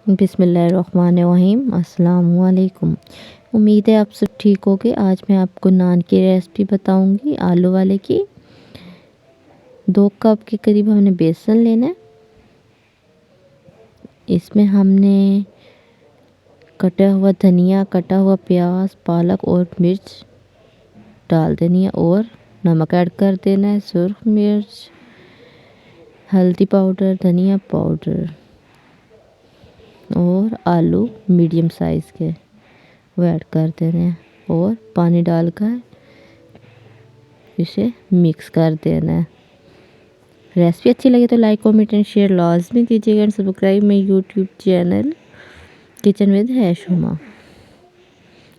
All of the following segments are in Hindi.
बिस्मिल्लाहिर्रहमानिर्रहीम। अस्सलाम वालेकुम। उम्मीद है आप सब ठीक होगे। आज मैं आपको नान की रेसिपी बताऊंगी, आलू वाले की। 2 कप के करीब हमने बेसन लेना है। इसमें हमने कटा हुआ धनिया, कटा हुआ प्याज, पालक और मिर्च डाल देनी है और नमक ऐड कर देना है, सुर्ख मिर्च, हल्दी पाउडर, धनिया पाउडर और आलू मीडियम साइज़ के वो ऐड कर देने हैं और पानी डालकर इसे मिक्स कर देना है। रेसिपी अच्छी लगे तो लाइक कमेंट एंड शेयर लाजमी कीजिएगा एंड सब्सक्राइब मेरे यूट्यूब चैनल किचन विद हैशुमा।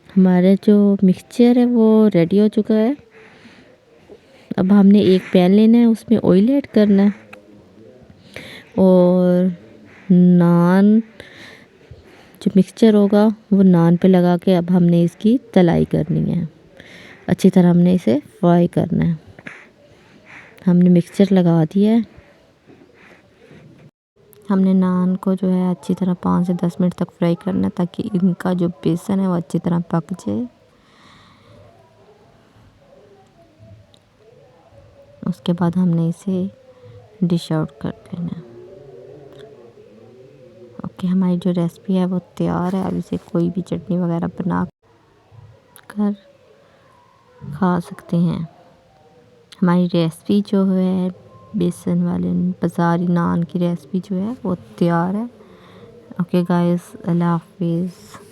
हमारा जो मिक्सचर है वो रेडी हो चुका है। अब हमने एक पैन लेना है, उसमें ऑयल ऐड करना है और नान जो मिक्सचर होगा वो नान पे लगा के अब हमने इसकी तलाई करनी है। अच्छी तरह हमने इसे फ्राई करना है। हमने मिक्सचर लगा दिया है। हमने नान को जो है अच्छी तरह 5 से 10 मिनट तक फ्राई करना है ताकि इनका जो बेसन है वो अच्छी तरह पक जाए। उसके बाद हमने इसे डिश आउट कर देना है। ओके, हमारी जो रेसिपी है वो तैयार है। अब इसे कोई भी चटनी वगैरह बना कर खा सकते हैं। हमारी रेसिपी जो है बेसन वाले बाज़ारी नान की रेसिपी जो है वो तैयार है। ओके गाइस, अल्लाह हाफिज़।